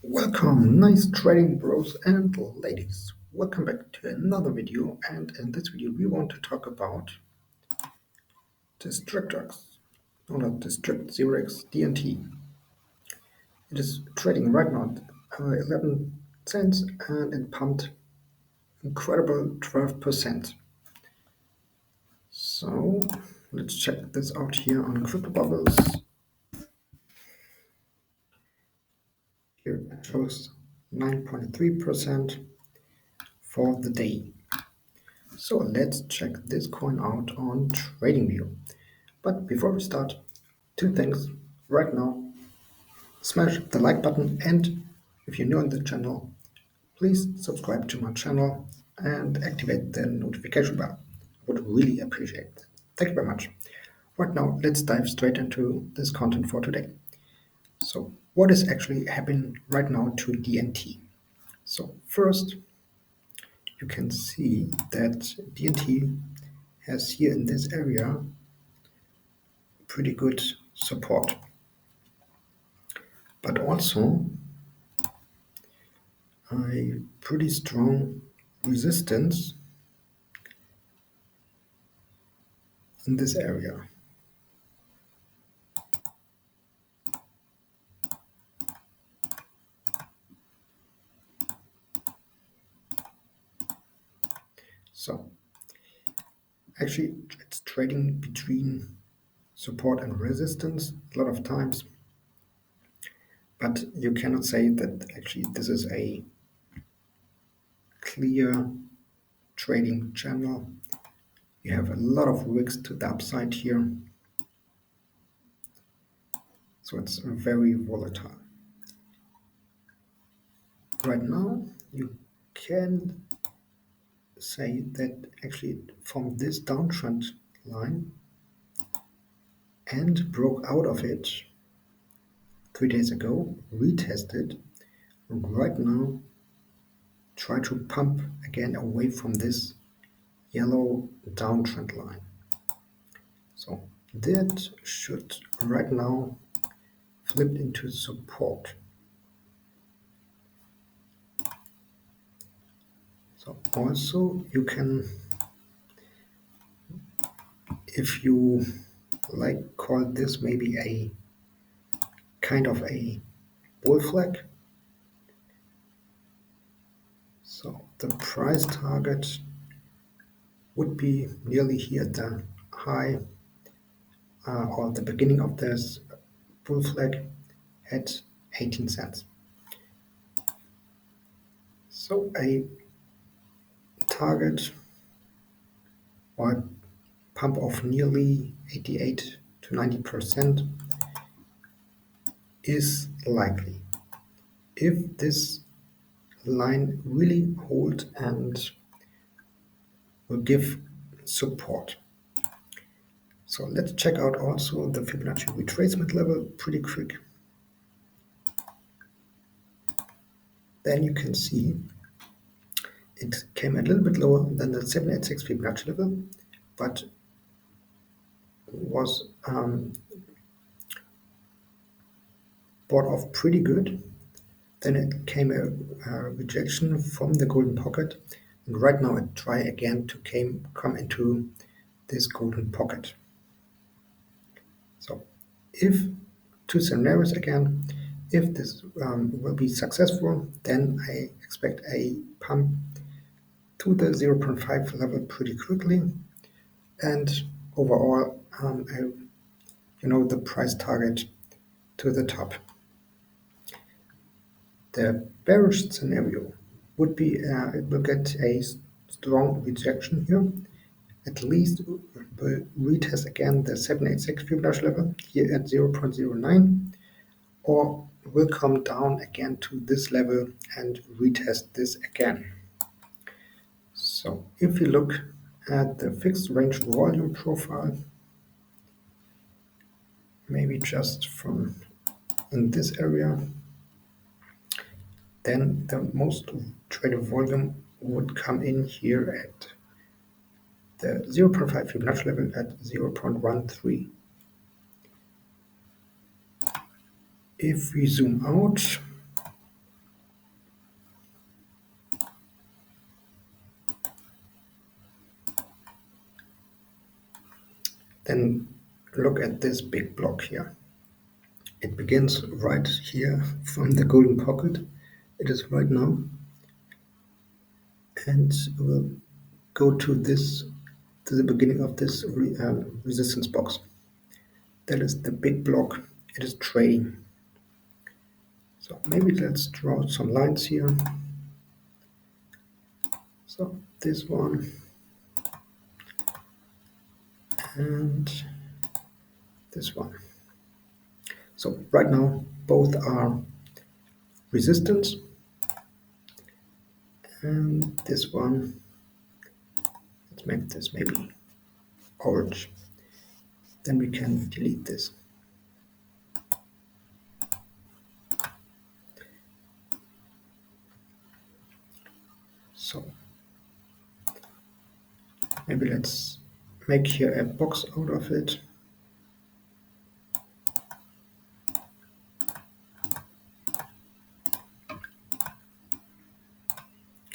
Welcome, nice trading bros and ladies. Welcome back to another video, and in this video we want to talk about DISTRICT0x, or not DISTRICT0x, DNT. It is trading right now at 11 cents and it pumped incredible 12%. So let's check this out here on Crypto Bubbles. Here it shows 9.3% for the day. So let's check this coin out on TradingView. But before we start, two things right now. Smash the like button, and if you're new on the channel, please subscribe to my channel and activate the notification bell. I would really appreciate it. Thank you very much. Right now, let's dive straight into this content for today. So what is actually happening right now to DNT? So first, you can see that DNT has here in this area pretty good support, but also a pretty strong resistance in this area. So actually it's trading between support and resistance a lot of times, but you cannot say that actually this is a clear trading channel. You have a lot of wicks to the upside here, so it's very volatile. Right now you can say that actually from this downtrend line and broke out of it 3 days ago, retested, right now try to pump again away from this yellow downtrend line. So that should right now flip into support. So also you can, if you like, call this maybe a kind of a bull flag. So the price target would be nearly here at the high or the beginning of this bull flag at 18 cents. So a target or pump of nearly 88 to 90% is likely if this line really holds and will give support. So let's check out also the Fibonacci retracement level pretty quick. Then you can see it came a little bit lower than the 786 Fibonacci level, but was bought off pretty good. Then it came a rejection from the golden pocket, and right now it try again to come into this golden pocket. So if two scenarios again, if this will be successful, then I expect a pump to the 0.5 level pretty quickly, and overall the price target to the top. The bearish scenario would be it will get a strong rejection here. At least will retest again the 786 Fibonacci level here at 0.09, or will come down again to this level and retest this again. So if you look at the fixed range volume profile, maybe just from in this area, then the most traded volume would come in here at the 0.5 Fibonacci level at 0.13. If we zoom out, at this big block here. It begins right here from the golden pocket. It is right now, and we'll go to the beginning of this resistance box. That is the big block. It is trading. So maybe let's draw some lines here. So this one and this one. So right now both are resistance, and this one, let's make this maybe orange. Then we can delete this. So maybe let's make here a box out of it.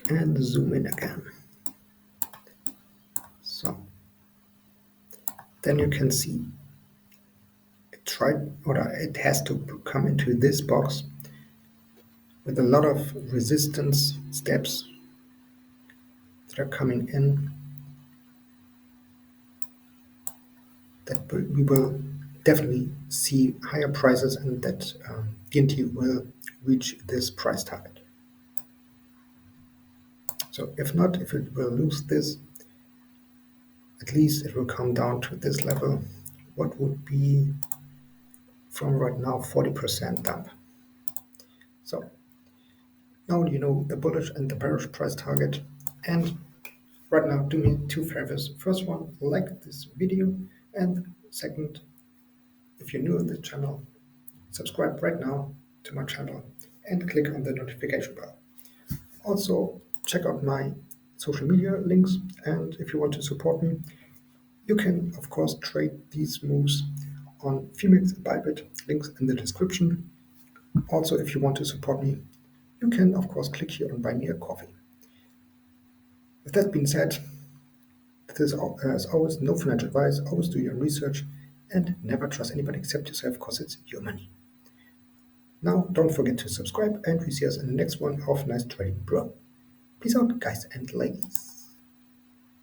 And zoom in again. So then you can see it has to come into this box with a lot of resistance steps that are coming in, that we will definitely see higher prices, and that DNT will reach this price target. So if not, if it will lose this, at least it will come down to this level. What would be from right now 40% dump. So now you know the bullish and the bearish price target. And right now, do me two favors. First one, like this video, and second, if you're new on the channel, subscribe right now to my channel and click on the notification bell. Also, check out my social media links, and if you want to support me, you can of course trade these moves on Phoenix and Bybit, links in the description. Also, if you want to support me, you can of course click here on Buy Me a Coffee. With that being said, this is as always no financial advice. Always do your research and never trust anybody except yourself, because it's your money. Now, don't forget to subscribe, and we see us in the next one of Nice Trading Bro. Peace out, guys and ladies.